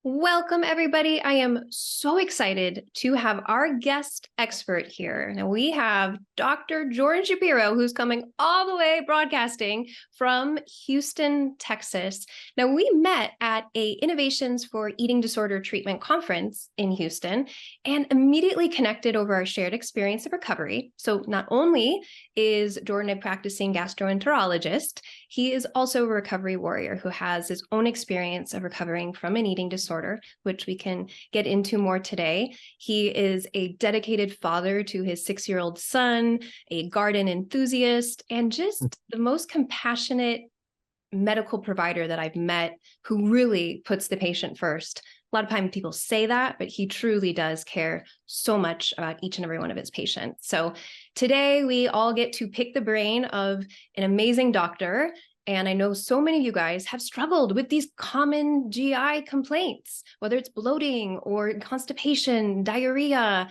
Welcome, everybody. I am so excited to have our guest expert here. Now, we have Dr. Jordan Shapiro, who's coming all the way broadcasting from Houston, Texas. Now, we met at a Innovations for Eating Disorder Treatment conference in Houston and immediately connected over our shared experience of recovery. So not only is Jordan a practicing gastroenterologist, he is also a recovery warrior who has his own experience of recovering from an eating disorder, which we can get into more today. He is a dedicated father to his 6-year-old son, a garden enthusiast, and just the most compassionate medical provider that I've met who really puts the patient first. A lot of times people say that, but he truly does care so much about each and every one of his patients. So today we all get to pick the brain of an amazing doctor. And I know so many of you guys have struggled with these common GI complaints, whether it's bloating or constipation, diarrhea,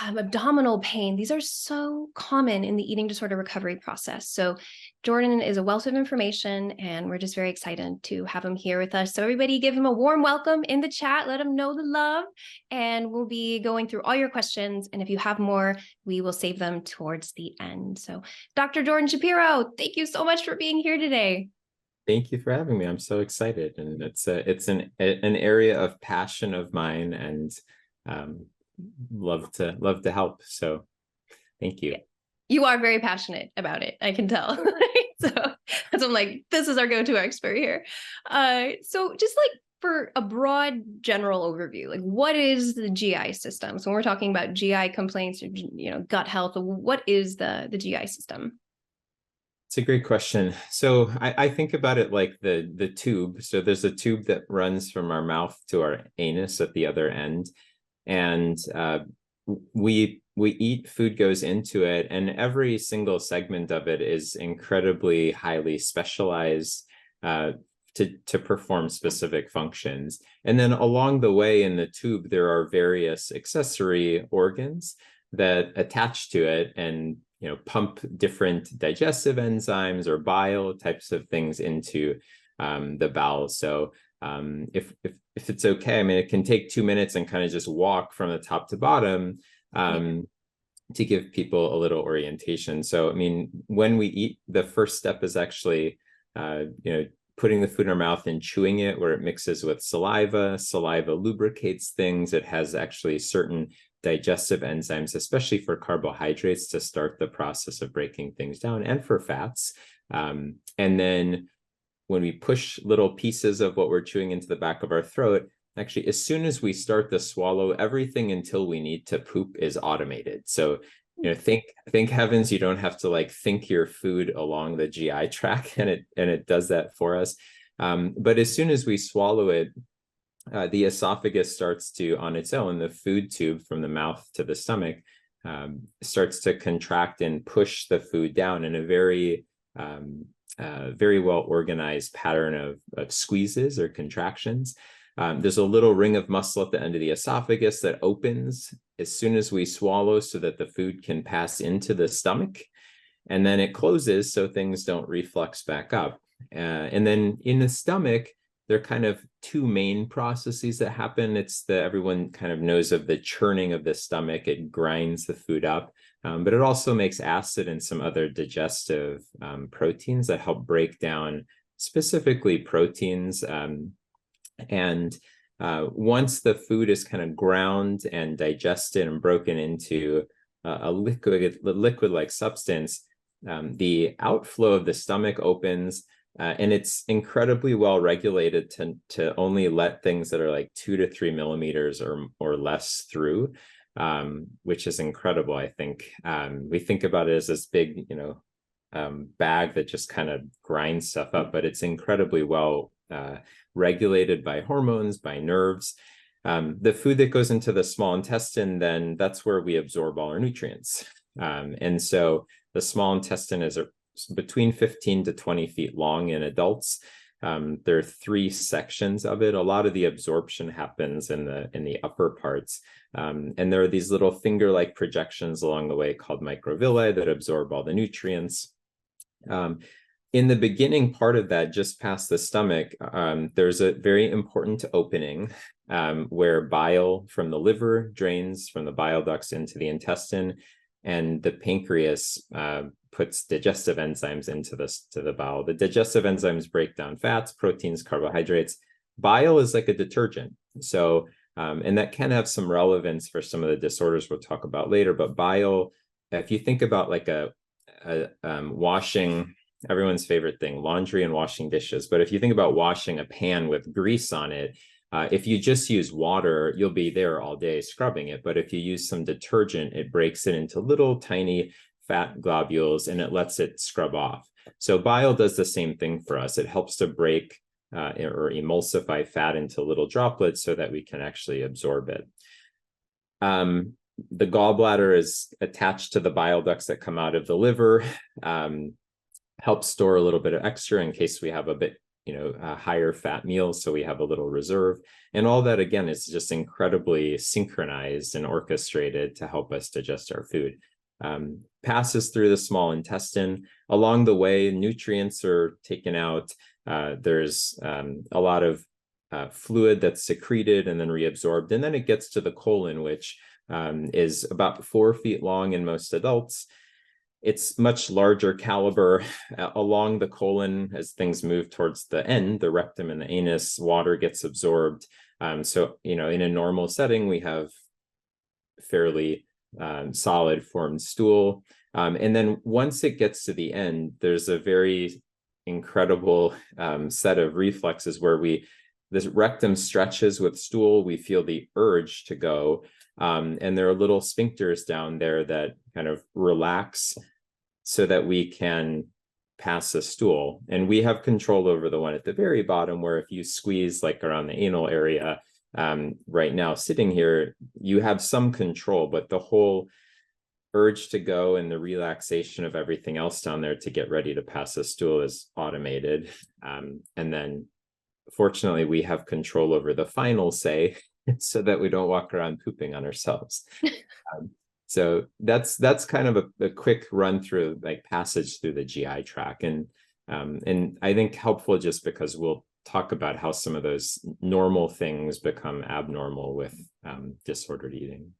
abdominal pain. These are so common in the eating disorder recovery process. So Jordan is a wealth of information, and we're just very excited to have him here with us. So everybody give him a warm welcome in the chat. Let him know the love, and we'll be going through all your questions. And if you have more, we will save them towards the end. So Dr. Jordan Shapiro, thank you so much for being here today. Thank you for having me. I'm so excited, and it's an area of passion of mine, and love to help. So thank you. You are very passionate about it. I can tell. So I'm like, this is our go-to expert here. So just like for a broad general overview, like what is the GI system? So when we're talking about GI complaints or, gut health, what is the GI system? It's a great question. So I think about it like the tube. So there's a tube that runs from our mouth to our anus at the other end. And we eat, food goes into it, and every single segment of it is incredibly highly specialized to perform specific functions. And then along the way in the tube, there are various accessory organs that attach to it and pump different digestive enzymes or bile types of things into the bowel. So if it's okay, I mean, it can take 2 minutes and kind of just walk from the top to bottom to give people a little orientation. So, I mean, when we eat, the first step is actually, putting the food in our mouth and chewing it, where it mixes with saliva. Saliva lubricates things. It has actually certain digestive enzymes, especially for carbohydrates, to start the process of breaking things down, and for fats. And then when we push little pieces of what we're chewing into the back of our throat, actually, as soon as we start to swallow, everything until we need to poop is automated. So, thank heavens you don't have to like think your food along the GI tract, and it does that for us. But as soon as we swallow it, the esophagus starts to, on its own, the food tube from the mouth to the stomach starts to contract and push the food down in a very well organized pattern of squeezes or contractions. There's a little ring of muscle at the end of the esophagus that opens as soon as we swallow so that the food can pass into the stomach, and then it closes so things don't reflux back up. And then in the stomach, there are kind of two main processes that happen. It's everyone kind of knows of the churning of the stomach. It grinds the food up, but it also makes acid and some other digestive proteins that help break down specifically proteins. And once the food is kind of ground and digested and broken into a liquid-like substance, the outflow of the stomach opens, and it's incredibly well regulated to only let things that are like 2 to 3 millimeters or less through, which is incredible. I think we think about it as this big, bag that just kind of grinds stuff up, but it's incredibly well regulated by hormones, by nerves. The food that goes into the small intestine, then that's where we absorb all our nutrients. And so the small intestine is between 15 to 20 feet long in adults. There are 3 sections of it. A lot of the absorption happens in the upper parts. And there are these little finger-like projections along the way called microvilli that absorb all the nutrients. in the beginning part of that, just past the stomach, there's a very important opening where bile from the liver drains from the bile ducts into the intestine, and the pancreas puts digestive enzymes into the bile. The digestive enzymes break down fats, proteins, carbohydrates. Bile is like a detergent. So, and that can have some relevance for some of the disorders we'll talk about later. But bile, if you think about like a washing, everyone's favorite thing, laundry and washing dishes. But if you think about washing a pan with grease on it, if you just use water, you'll be there all day scrubbing it. But if you use some detergent, it breaks it into little tiny fat globules and it lets it scrub off. So bile does the same thing for us. It helps to break or emulsify fat into little droplets so that we can actually absorb it. The gallbladder is attached to the bile ducts that come out of the liver. Helps store a little bit of extra in case we have a bit, higher fat meals, so we have a little reserve. And all that, again, is just incredibly synchronized and orchestrated to help us digest our food. Passes through the small intestine. Along the way, nutrients are taken out. There's a lot of fluid that's secreted and then reabsorbed. And then it gets to the colon, which is about 4 feet long in most adults. It's much larger caliber along the colon. As things move towards the end, the rectum and the anus, water gets absorbed. So, in a normal setting, we have fairly solid formed stool. And then once it gets to the end, there's a very incredible set of reflexes where this rectum stretches with stool. We feel the urge to go. And there are little sphincters down there that kind of relax so that we can pass a stool. And we have control over the one at the very bottom, where if you squeeze like around the anal area, right now sitting here, you have some control, but the whole urge to go and the relaxation of everything else down there to get ready to pass a stool is automated. And then fortunately, we have control over the final say so that we don't walk around pooping on ourselves. So that's kind of a quick run through, like passage through the GI tract, and I think helpful just because we'll talk about how some of those normal things become abnormal with disordered eating.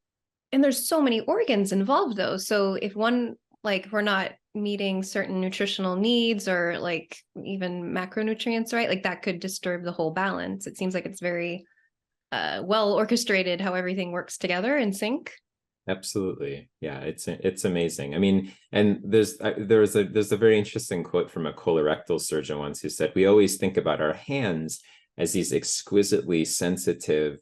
And there's so many organs involved though. So if one, like, we're not meeting certain nutritional needs or like even macronutrients, right? Like that could disturb the whole balance. It seems like it's very well orchestrated how everything works together in sync. Absolutely. Yeah, it's amazing. I mean, and there's a very interesting quote from a colorectal surgeon once who said, we always think about our hands as these exquisitely sensitive,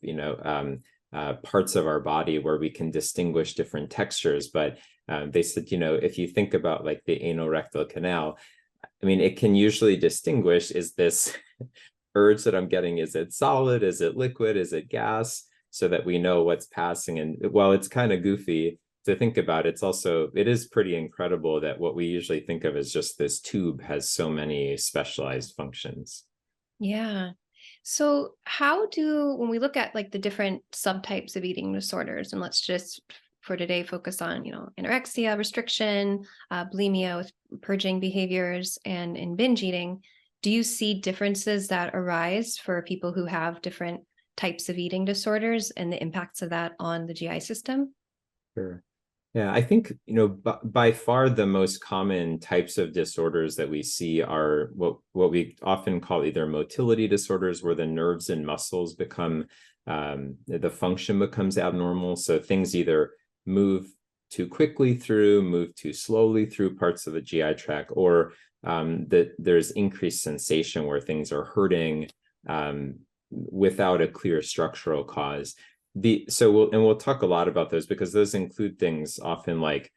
parts of our body where we can distinguish different textures. But they said, if you think about like the anal rectal canal, I mean, it can usually distinguish, is this urge that I'm getting, is it solid? Is it liquid? Is it gas? So that we know what's passing. And while it's kind of goofy to think about, it is pretty incredible that what we usually think of as just this tube has so many specialized functions. Yeah. So when we look at like the different subtypes of eating disorders, and let's just for today focus on, anorexia, restriction, bulimia with purging behaviors, and in binge eating, do you see differences that arise for people who have different types of eating disorders and the impacts of that on the GI system? Sure. Yeah, I think, by far the most common types of disorders that we see are what we often call either motility disorders, where the nerves and muscles become, the function becomes abnormal. So things either move too quickly through, move too slowly through parts of the GI tract, or that there's increased sensation where things are hurting without a clear structural cause. We'll talk a lot about those because those include things often like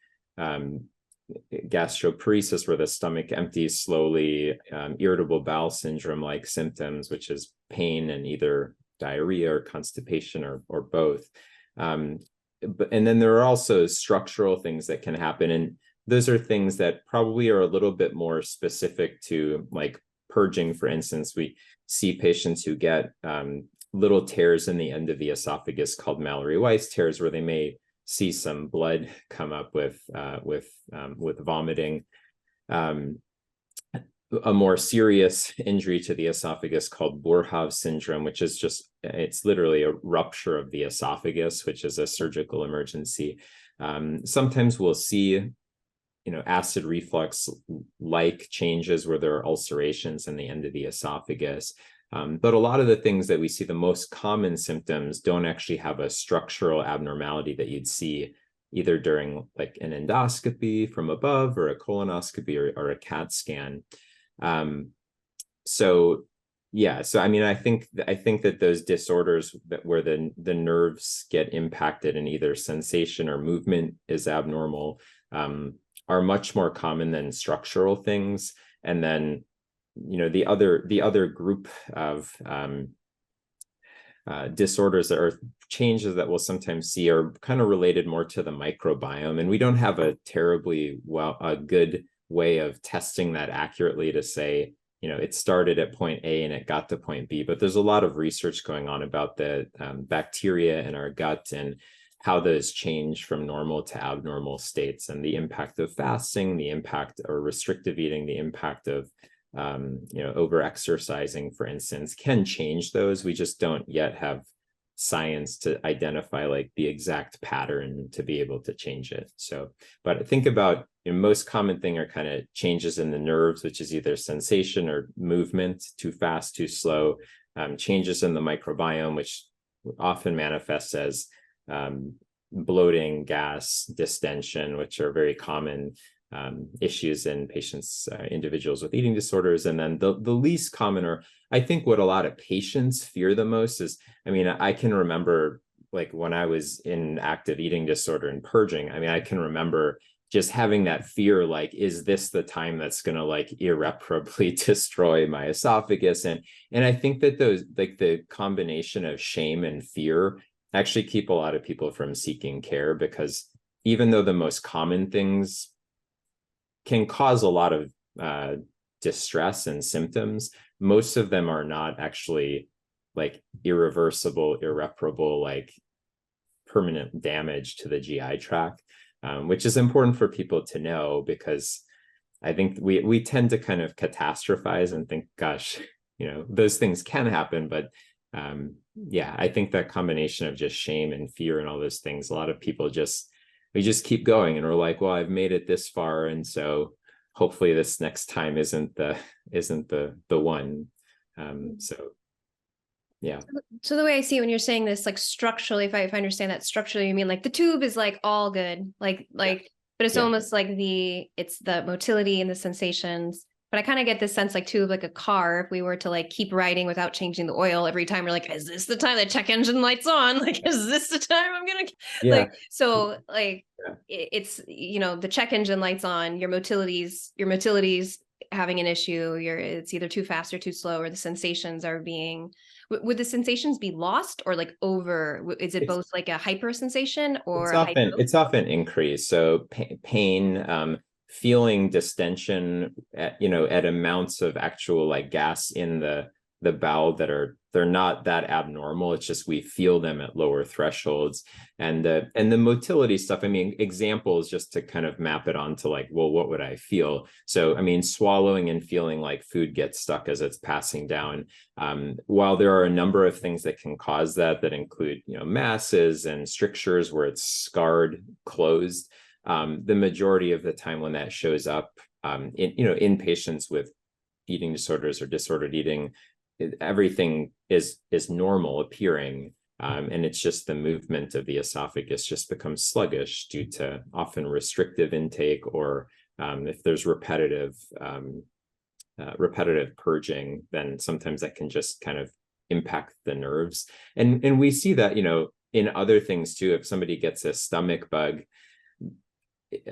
gastroparesis, where the stomach empties slowly, irritable bowel syndrome like symptoms, which is pain and either diarrhea or constipation or both. And then there are also structural things that can happen, and those are things that probably are a little bit more specific to like purging. For instance, we see patients who get little tears in the end of the esophagus called Mallory-Weiss tears, where they may see some blood come up with vomiting. a more serious injury to the esophagus called Boerhaave syndrome, which is just, it's literally a rupture of the esophagus, which is a surgical emergency. Sometimes we'll see, acid reflux like changes where there are ulcerations in the end of the esophagus. But a lot of the things that we see, the most common symptoms, don't actually have a structural abnormality that you'd see either during like an endoscopy from above or a colonoscopy or a CAT scan. So I mean, I think that those disorders where the nerves get impacted and either sensation or movement is abnormal are much more common than structural things. And then, the other group of disorders that are changes that we'll sometimes see are kind of related more to the microbiome. And we don't have a terribly a good way of testing that accurately to say, it started at point A and it got to point B, but there's a lot of research going on about the bacteria in our gut and how those change from normal to abnormal states, and the impact of fasting, the impact or restrictive eating, the impact of over exercising, for instance, can change those. We just don't yet have science to identify like the exact pattern to be able to change it. So, but think about most common thing are kind of changes in the nerves, which is either sensation or movement, too fast, too slow, changes in the microbiome, which often manifests as bloating, gas, distension, which are very common issues in patients, individuals with eating disorders. And then the least common, or I think what a lot of patients fear the most is, I mean, I can remember like when I was in active eating disorder and purging, I mean, I can remember just having that fear, like, is this the time that's going to like irreparably destroy my esophagus? And I think that those, like the combination of shame and fear actually keep a lot of people from seeking care, because even though the most common things can cause a lot of distress and symptoms, most of them are not actually like irreversible, irreparable, like permanent damage to the GI tract, which is important for people to know, because I think we tend to kind of catastrophize and think, gosh, those things can happen. But I think that combination of just shame and fear and all those things, a lot of people we just keep going and we're like, well, I've made it this far, and so hopefully this next time isn't the one. So the way I see it, when you're saying this, like structurally, if I understand that structurally, you mean like the tube is like all good, but it's almost like it's the motility and the sensations. But I kind of get this sense like tube, like a car, if we were to like keep riding without changing the oil every time, we're like, is this the time the check engine light's on? Like, is this the time I'm gonna it's the check engine light's on, your motility's having an issue, it's either too fast or too slow, or the sensations are being. Would the sensations be lost or like over? Is it both like a hyper sensation or it's often increased? So pain, feeling distension at amounts of actual like gas in the bowel they're not that abnormal. It's just we feel them at lower thresholds. And the motility stuff, I mean, examples just to kind of map it onto like, well, what would I feel? So I mean, swallowing and feeling like food gets stuck as it's passing down. While there are a number of things that can cause that include masses and strictures where it's scarred, closed, the majority of the time when that shows up in patients with eating disorders or disordered eating, everything is normal appearing, and it's just the movement of the esophagus just becomes sluggish due to often restrictive intake, or if there's repetitive purging, then sometimes that can just kind of impact the nerves. And we see that in other things too. If somebody gets a stomach bug,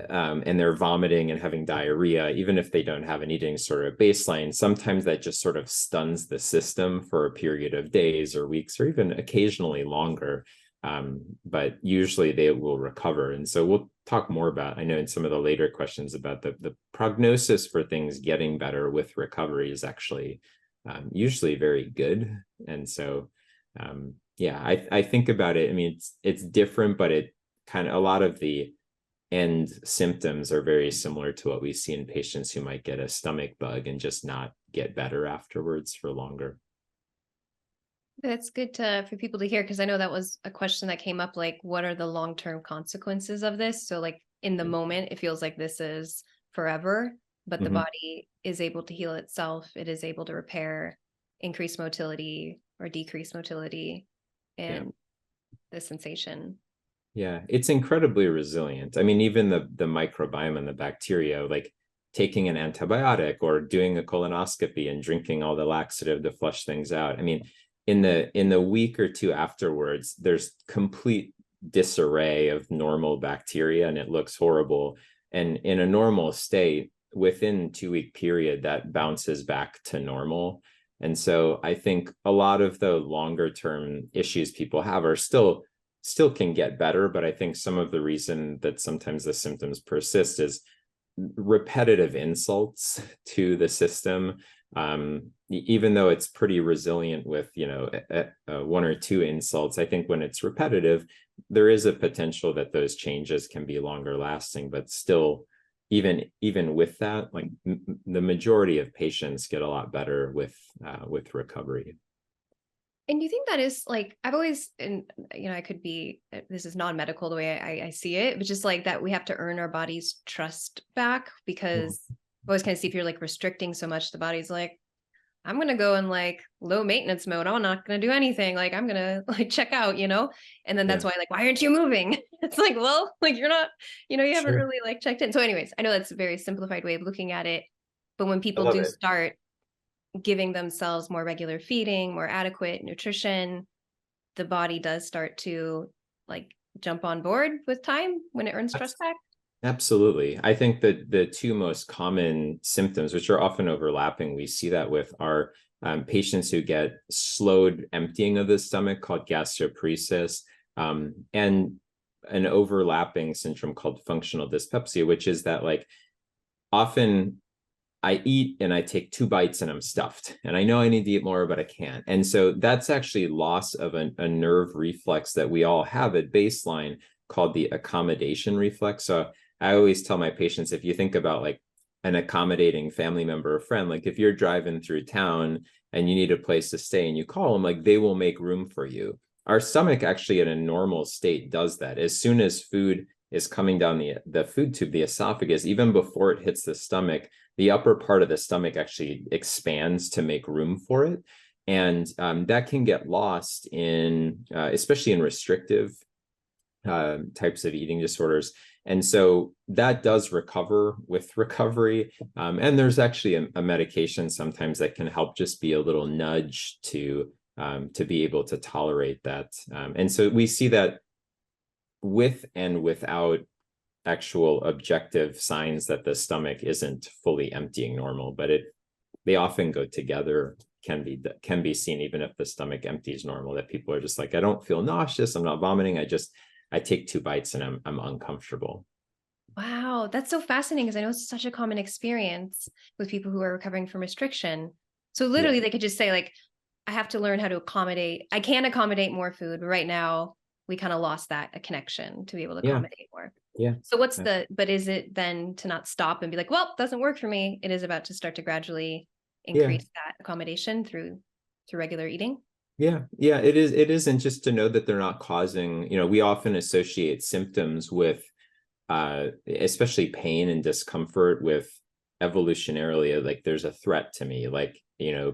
and they're vomiting and having diarrhea, even if they don't have an eating sort of baseline, sometimes that just sort of stuns the system for a period of days or weeks or even occasionally longer. But usually they will recover. And so we'll talk more about, I know in some of the later questions, about the prognosis for things getting better with recovery is actually usually very good. And so, I think about it. I mean, it's different, but it kind of, a lot of the end symptoms are very similar to what we see in patients who might get a stomach bug and just not get better afterwards for longer. That's good for people to hear, because I know that was a question that came up, like, what are the long-term consequences of this? So like in the moment, it feels like this is forever, but the Mm-hmm. body is able to heal itself. It is able to repair, increase motility or decrease motility Yeah. and the sensation. Yeah, it's incredibly resilient. I mean, even the microbiome and the bacteria, like taking an antibiotic or doing a colonoscopy and drinking all the laxative to flush things out. I mean, in the week or two afterwards, there's complete disarray of normal bacteria and it looks horrible. And in a normal state, within 2 week period, that bounces back to normal. And so I think a lot of the longer term issues people have are still can get better, but I think some of the reason that sometimes the symptoms persist is repetitive insults to the system. Even though it's pretty resilient with, one or two insults, I think when it's repetitive, there is a potential that those changes can be longer lasting, but still, even with that, like the majority of patients get a lot better with recovery. And do you think that is like, I've always, and I could be, this is non-medical the way I see it, but just like that we have to earn our body's trust back, because I always kind of see if you're like restricting so much, the body's like, I'm going to go in like low maintenance mode. I'm not going to do anything. Like I'm going to like check out, and then that's Yeah, why like, why aren't you moving? It's like, well, like you're not, you haven't sure. really like checked in. So anyways, I know that's a very simplified way of looking at it, but when I people love do it. start giving themselves more regular feeding, more adequate nutrition, the body does start to like jump on board with time when it earns trust back. Absolutely. I think that the two most common symptoms, which are often overlapping, we see that with our patients who get slowed emptying of the stomach called gastroparesis, and an overlapping syndrome called functional dyspepsia, which is that like often I eat and I take 2 bites and I'm stuffed. And I know I need to eat more, but I can't. And so that's actually loss of a nerve reflex that we all have at baseline called the accommodation reflex. So I always tell my patients, if you think about like an accommodating family member or friend, like if you're driving through town and you need a place to stay and you call them, like they will make room for you. Our stomach actually in a normal state does that. As soon as food is coming down the food tube, the esophagus, even before it hits the stomach, the upper part of the stomach actually expands to make room for it. And that can get lost in, especially in restrictive types of eating disorders. And so that does recover with recovery. And there's actually a medication sometimes that can help just be a little nudge to be able to tolerate that. And so we see that with and without actual objective signs that the stomach isn't fully emptying normal, but they often go together, can be seen even if the stomach empties normal, that people are just like, I don't feel nauseous, I'm not vomiting, I take 2 bites and I'm uncomfortable. Wow, that's so fascinating, because I know it's such a common experience with people who are recovering from restriction. So Yeah, literally they could just say like, I have to learn how to accommodate. I can accommodate more food. Right now, we kind of lost that a connection to be able to yeah, accommodate more. yeah. So but is it then to not stop and be like, well, it doesn't work for me. It is about to start to gradually Yeah, increase that accommodation through regular eating. yeah, it isn't just to know that they're not causing, we often associate symptoms with especially pain and discomfort with evolutionarily, like there's a threat to me, like,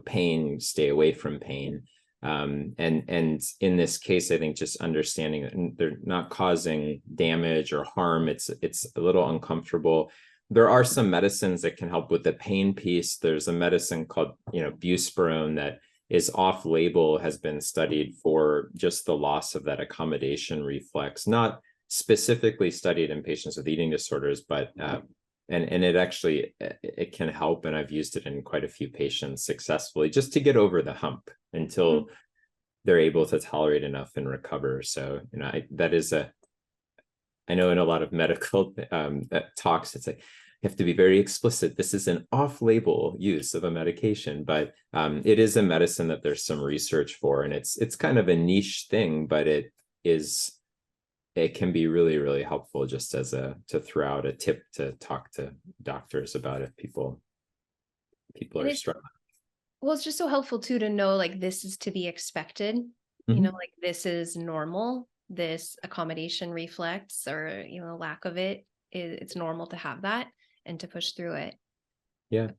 pain, stay away from pain. And in this case, I think just understanding that they're not causing damage or harm, it's a little uncomfortable. There are some medicines that can help with the pain piece. There's a medicine called, buspirone that is off label, has been studied for just the loss of that accommodation reflex, not specifically studied in patients with eating disorders, but and it actually it can help, and I've used it in quite a few patients successfully just to get over the hump until they're able to tolerate enough and recover. So I know in a lot of medical talks, it's like you have to be very explicit. This is an off-label use of a medication, but it is a medicine that there's some research for, and it's kind of a niche thing, but it is it can be really, really helpful just as to throw out a tip to talk to doctors about if people And are it's, struggling. well, it's just so helpful too to know like this is to be expected, you know, like this is normal, this accommodation reflex or, you know, lack of it, it's normal to have that and to push through it. Yeah.